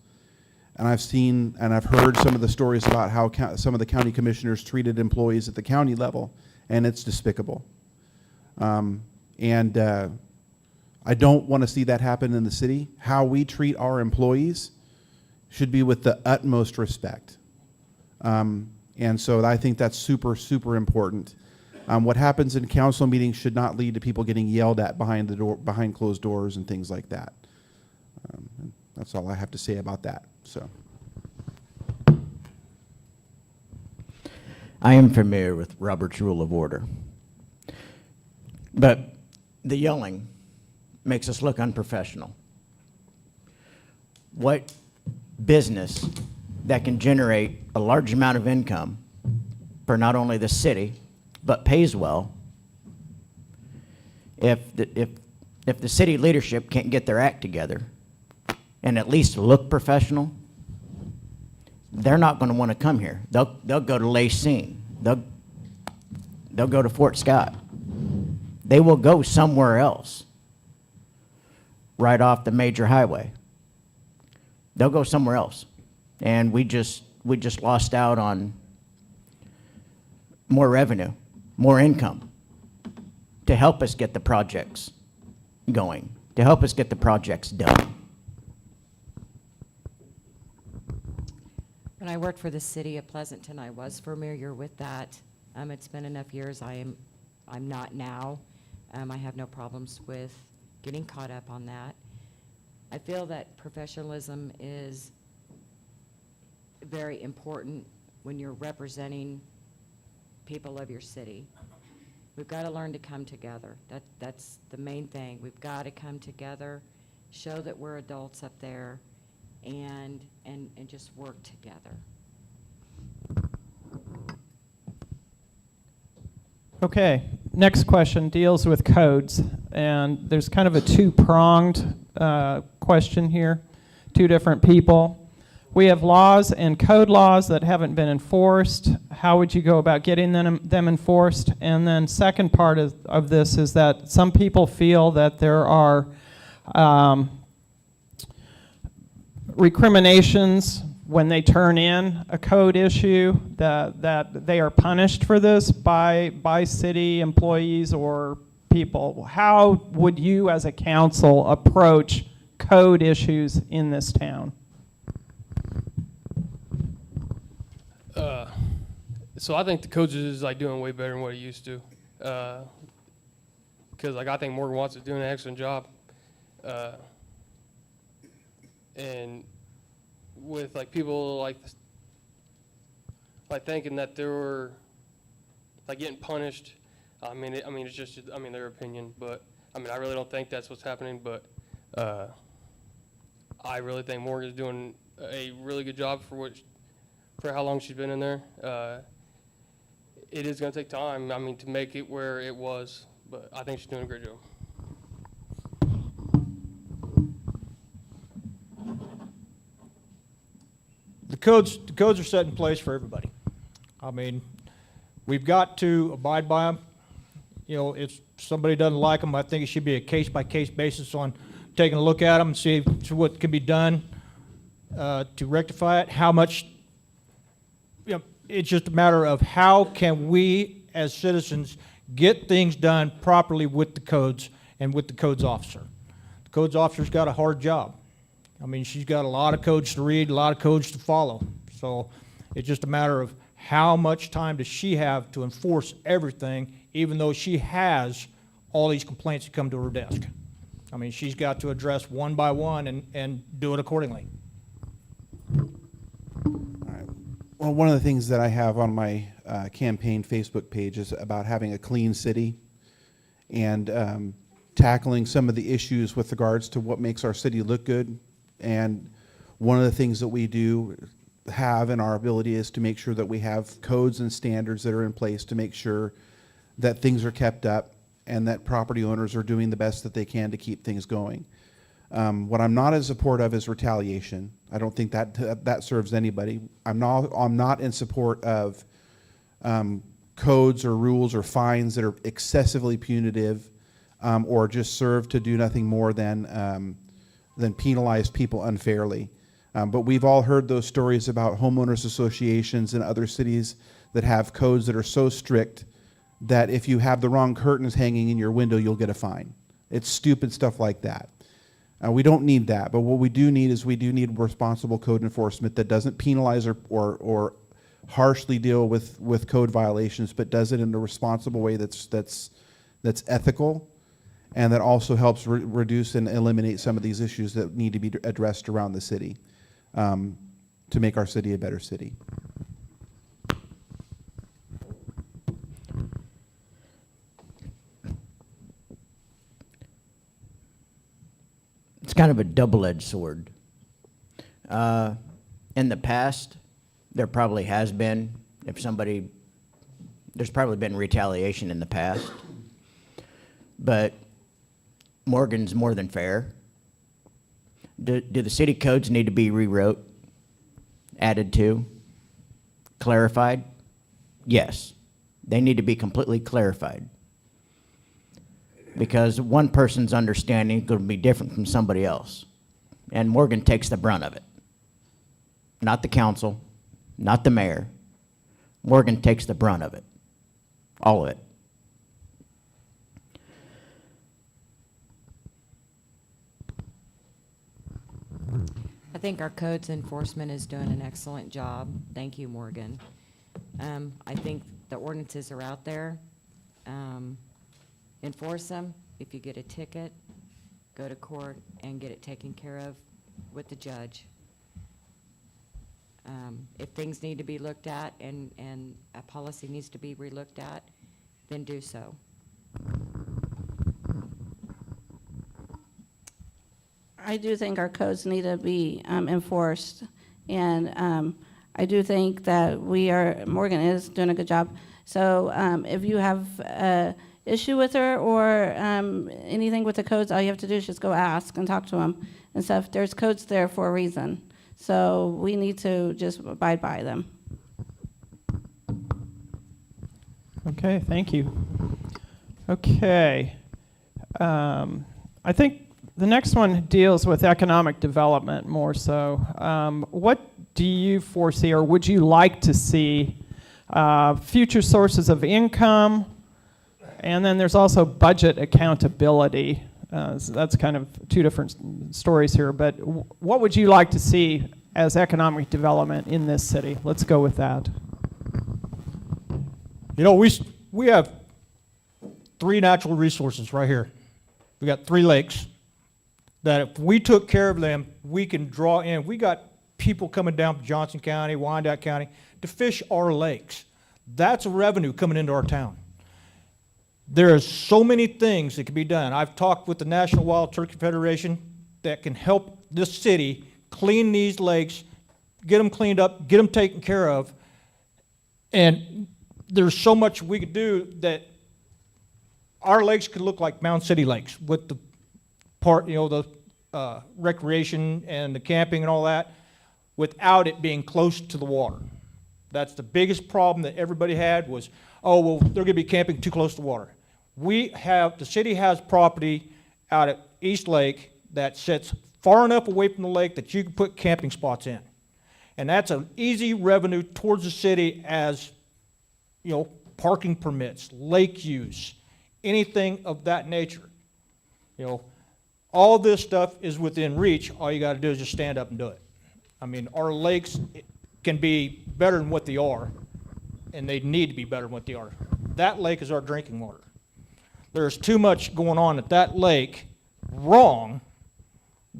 and I've seen and I've heard some of the stories about how some of the county commissioners treated employees at the county level, and it's despicable. I don't want to see that happen in the city. How we treat our employees should be with the utmost respect. And so I think that's super, super important. What happens in council meetings should not lead to people getting yelled at behind the door, behind closed doors and things like that. And that's all I have to say about that. So.
I am familiar with Robert's Rule of Order, but the yelling makes us look unprofessional. What business that can generate a large amount of income for not only the city, but pays well, if the city leadership can't get their act together and at least look professional, they're not going to want to come here. They'll go to Lacine. They'll go to Fort Scott. They will go somewhere else right off the major highway. They'll go somewhere else. And we just lost out on more revenue, more income to help us get the projects going, to help us get the projects done.
When I worked for the city of Pleasanton, I was familiar with that. It's been enough years. I'm not now. I have no problems with getting caught up on that. I feel that professionalism is very important when you're representing people of your city. We've got to learn to come together. That's the main thing. We've got to come together, show that we're adults up there, and just work together.
Okay, next question deals with codes, and there's kind of a two-pronged question here, two different people. We have laws and code laws that haven't been enforced. How would you go about getting them enforced? And then second part of this is that some people feel that there are recriminations when they turn in a code issue, that they are punished for this by city employees or people. How would you as a council approach code issues in this town?
So I think the coach is like doing way better than what he used to. Because like I think Morgan Watts is doing an excellent job. And with like people like thinking that they were like getting punished. I mean it's just their opinion, but I really don't think that's what's happening. But I really think Morgan's doing a really good job for how long she's been in there. It is going to take time, to make it where it was, but I think she's doing a great job.
The codes are set in place for everybody. We've got to abide by them. If somebody doesn't like them, I think it should be a case-by-case basis on taking a look at them and see what can be done to rectify it. How much, it's just a matter of how can we as citizens get things done properly with the codes and with the codes officer. The codes officer's got a hard job. She's got a lot of codes to read, a lot of codes to follow. So it's just a matter of how much time does she have to enforce everything, even though she has all these complaints that come to her desk. She's got to address one by one and do it accordingly.
Well, one of the things that I have on my campaign Facebook page is about having a clean city and tackling some of the issues with regards to what makes our city look good. And one of the things that we do have in our ability is to make sure that we have codes and standards that are in place to make sure that things are kept up and that property owners are doing the best that they can to keep things going. What I'm not in support of is retaliation. I don't think that serves anybody. I'm not in support of codes or rules or fines that are excessively punitive or just serve to do nothing more than penalize people unfairly. But we've all heard those stories about homeowners associations in other cities that have codes that are so strict that if you have the wrong curtains hanging in your window, you'll get a fine. It's stupid stuff like that. We don't need that, but what we do need is we do need responsible code enforcement that doesn't penalize or harshly deal with code violations, but does it in a responsible way that's ethical, and that also helps reduce and eliminate some of these issues that need to be addressed around the city, to make our city a better city.
It's kind of a double-edged sword. In the past, there probably has been, there's probably been retaliation in the past, but Morgan's more than fair. Do the city codes need to be rewrote, added to, clarified? Yes, they need to be completely clarified, because one person's understanding is going to be different from somebody else. And Morgan takes the brunt of it. Not the council, not the mayor. Morgan takes the brunt of it. All of it.
I think our codes enforcement is doing an excellent job. Thank you, Morgan. I think the ordinances are out there. Enforce them. If you get a ticket, go to court and get it taken care of with the judge. If things need to be looked at and a policy needs to be relooked at, then do so.
I do think our codes need to be enforced, and I do think that Morgan is doing a good job. So if you have an issue with her or anything with the codes, all you have to do is just go ask and talk to them and stuff. There's codes there for a reason, so we need to just abide by them.
Okay, thank you. Okay. I think the next one deals with economic development more so. What do you foresee, or would you like to see, future sources of income? And then there's also budget accountability. So that's kind of two different stories here, but what would you like to see as economic development in this city? Let's go with that.
You know, we have 3 natural resources right here. We got 3 lakes that if we took care of them, we can draw in. We got people coming down from Johnson County, Wyandotte County to fish our lakes. That's a revenue coming into our town. There are so many things that can be done. I've talked with the National Wild Turkey Federation that can help this city clean these lakes, get them cleaned up, get them taken care of. And there's so much we could do that our lakes could look like Mound City lakes with the part, you know, the recreation and the camping and all that, without it being close to the water. That's the biggest problem that everybody had was, oh, well, they're going to be camping too close to water. The city has property out at East Lake that sits far enough away from the lake that you can put camping spots in. And that's an easy revenue towards the city as, you know, parking permits, lake use, anything of that nature. You know, all this stuff is within reach. All you got to do is just stand up and do it. I mean, our lakes can be better than what they are, and they need to be better than what they are. That lake is our drinking water. There's too much going on at that lake wrong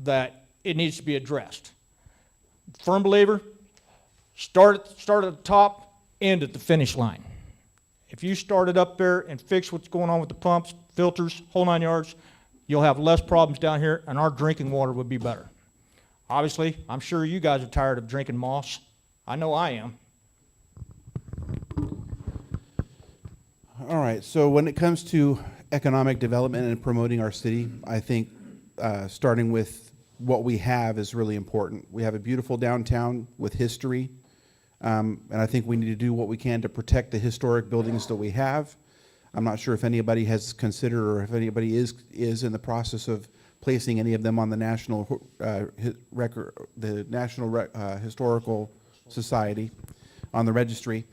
that it needs to be addressed. Firm believer, start at the top, end at the finish line. If you started up there and fix what's going on with the pumps, filters, whole 9 yards, you'll have less problems down here, and our drinking water would be better. Obviously, I'm sure you guys are tired of drinking moss. I know I am.
All right, so when it comes to economic development and promoting our city, I think starting with what we have is really important. We have a beautiful downtown with history, and I think we need to do what we can to protect the historic buildings that we have. I'm not sure if anybody has considered or if anybody is in the process of placing any of them on the National Historical Society on the registry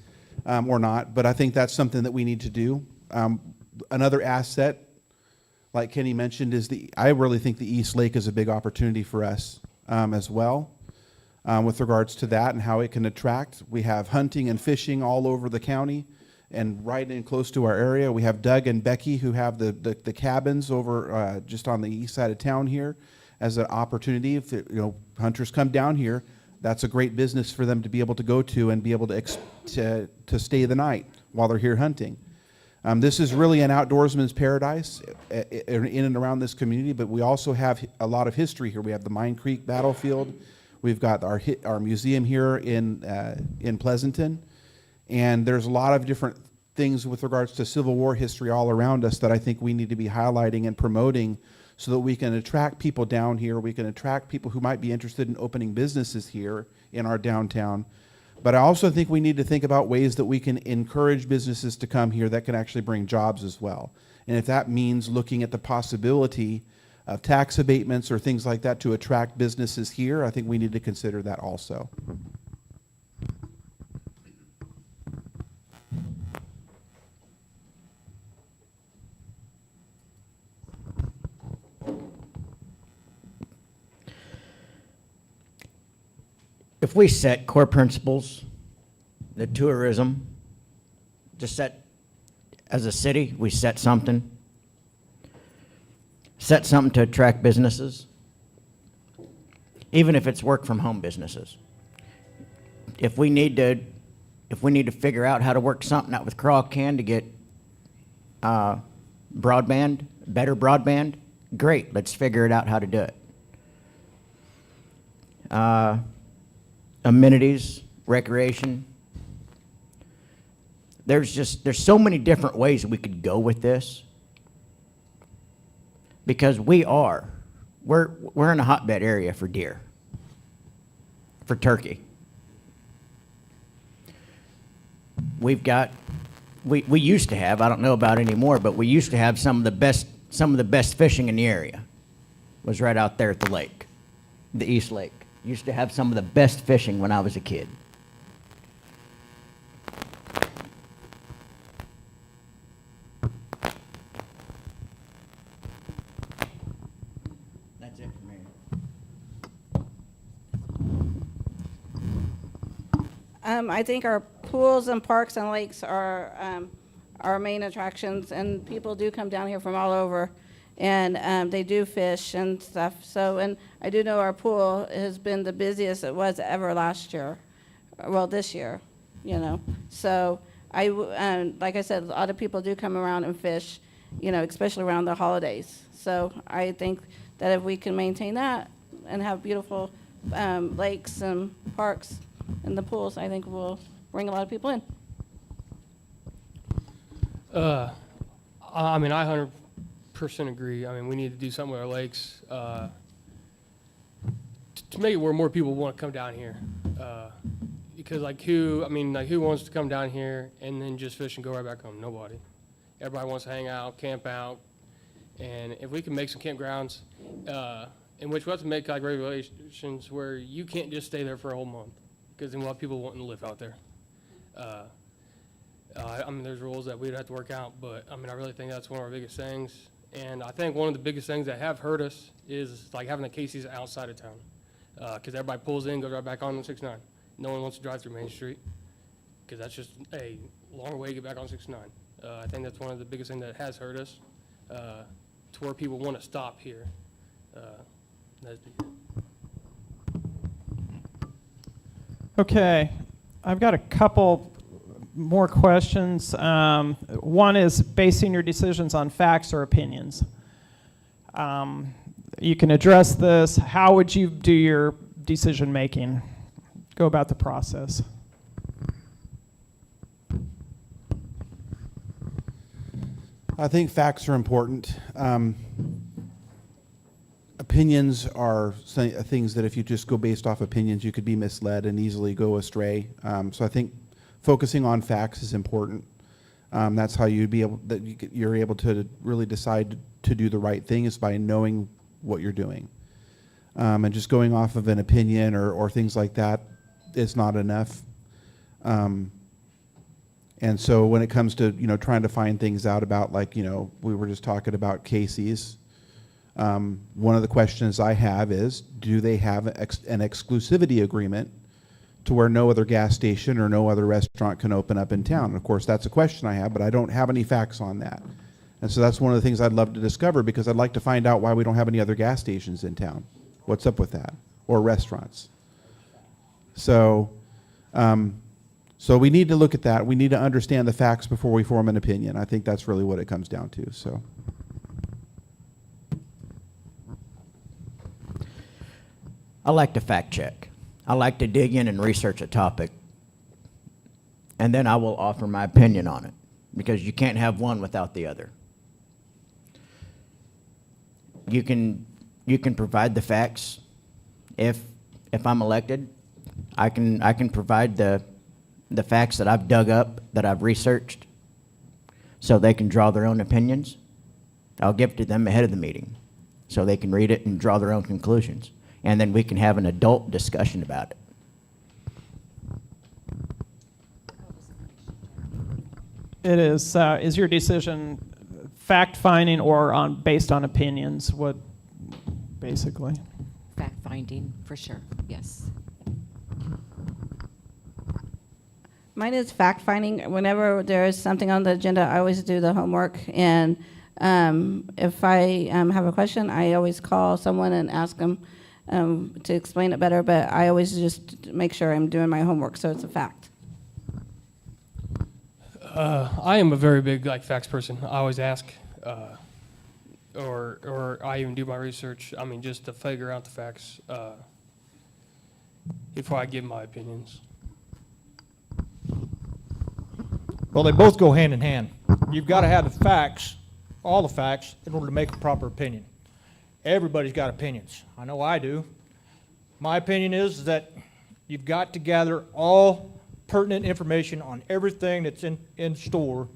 or not, but I think that's something that we need to do. Another asset like Kenny mentioned, I really think the East Lake is a big opportunity for us as well with regards to that and how it can attract. We have hunting and fishing all over the county and right in close to our area. We have Doug and Becky who have the cabins over just on the east side of town here as an opportunity. If hunters come down here, that's a great business for them to be able to go to and be able to stay the night while they're here hunting. This is really an outdoorsman's paradise in and around this community, but we also have a lot of history here. We have the Mine Creek battlefield. We've got our museum here in Pleasanton, and there's a lot of different things with regards to Civil War history all around us that I think we need to be highlighting and promoting so that we can attract people down here. We can attract people who might be interested in opening businesses here in our downtown. But I also think we need to think about ways that we can encourage businesses to come here that can actually bring jobs as well. And if that means looking at the possibility of tax abatements or things like that to attract businesses here, I think we need to consider that also.
If we set core principles, the tourism, just set, as a city, we set something to attract businesses, even if it's work from home businesses. If we need to figure out how to work something out with Crawl-Can to get broadband, better broadband, great, let's figure it out how to do it. Amenities, recreation. There's so many different ways that we could go with this, because we're in a hotbed area for deer, for turkey. We used to have, I don't know about anymore, but we used to have some of the best fishing in the area was right out there at the lake, the East Lake. Used to have some of the best fishing when I was a kid. That's it for me.
I think our pools and parks and lakes are our main attractions, and people do come down here from all over, and they do fish and stuff. So, and I do know our pool has been the busiest it was ever last year, well, this year, So like I said, a lot of people do come around and fish, especially around the holidays. So I think that if we can maintain that and have beautiful lakes and parks and the pools, I think we'll bring a lot of people in.
I 100% agree. We need to do something with our lakes to make it where more people want to come down here. Because who wants to come down here and then just fish and go right back home? Nobody. Everybody wants to hang out, camp out, and if we can make some campgrounds, in which we have to make like regulations where you can't just stay there for a whole month, because then we'll have people wanting to live out there. There's rules that we'd have to work out, but I really think that's one of our biggest things. And I think one of the biggest things that have hurt us is like having the Casey's outside of town, because everybody pulls in, goes right back on 69. No one wants to drive through Main Street, because that's just a long way to get back on 69. I think that's one of the biggest things that has hurt us, to where people want to stop here.
Okay, I've got a couple more questions. One is basing your decisions on facts or opinions. You can address this. How would you do your decision making? Go about the process.
I think facts are important. Opinions are things that if you just go based off opinions, you could be misled and easily go astray. So I think focusing on facts is important. That's how you're able to really decide to do the right thing, is by knowing what you're doing. And just going off of an opinion or things like that is not enough. And And so when it comes to, trying to find things out about, like, we were just talking about Casey's, one of the questions I have is, do they have an exclusivity agreement to where no other gas station or no other restaurant can open up in town? And of course, that's a question I have, but I don't have any facts on that. And so that's one of the things I'd love to discover, because I'd like to find out why we don't have any other gas stations in town. What's up with that? Or restaurants. So, so we need to look at that. We need to understand the facts before we form an opinion. I think that's really what it comes down to, so.
I like to fact check. I like to dig in and research a topic, and then I will offer my opinion on it, because you can't have one without the other. You can provide the facts. If I'm elected, I can provide the facts that I've dug up, that I've researched, so they can draw their own opinions. I'll give it to them ahead of the meeting, so they can read it and draw their own conclusions. And then we can have an adult discussion about it.
It is your decision fact-finding or based on opinions, what, basically?
Fact-finding, for sure, yes.
Mine is fact-finding. Whenever there is something on the agenda, I always do the homework. And if I have a question, I always call someone and ask them to explain it better. But I always just make sure I'm doing my homework, so it's a fact.
I am a very big facts person. I always ask, or I even do my research. I mean, just to figure out the facts before I give my opinions.
Well, they both go hand in hand. You've got to have the facts, all the facts, in order to make a proper opinion. Everybody's got opinions. I know I do. My opinion is that you've got to gather all pertinent information on everything that's in store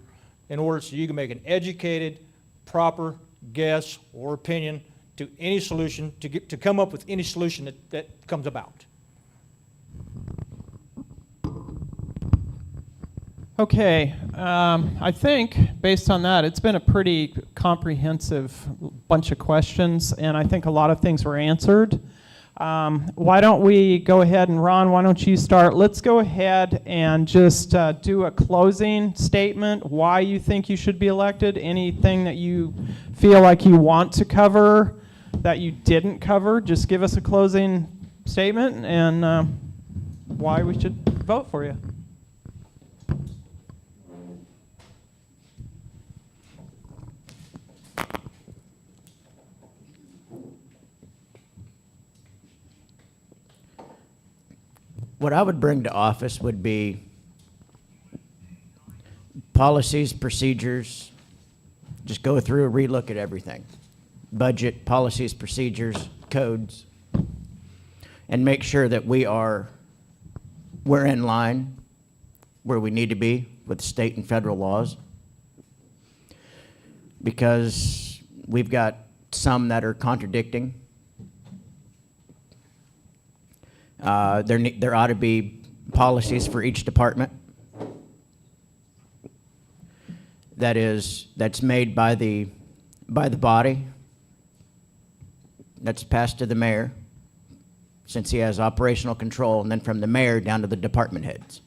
in order so you can make an educated, proper guess or opinion to any solution, to come up with any solution that comes about.
Okay, I think based on that, it's been a pretty comprehensive bunch of questions, and I think a lot of things were answered. Why don't we go ahead, and Ron, why don't you start? Let's go ahead and just do a closing statement, why you think you should be elected, anything that you feel like you want to cover that you didn't cover. Just give us a closing statement and why we should vote for you.
What I would bring to office would be policies, procedures, just go through and relook at everything. Budget, policies, procedures, codes, and make sure that we're in line where we need to be with state and federal laws. Because we've got some that are contradicting. There ought to be policies for each department that's made by the body, that's passed to the mayor, since he has operational control, and then from the mayor down to the department heads.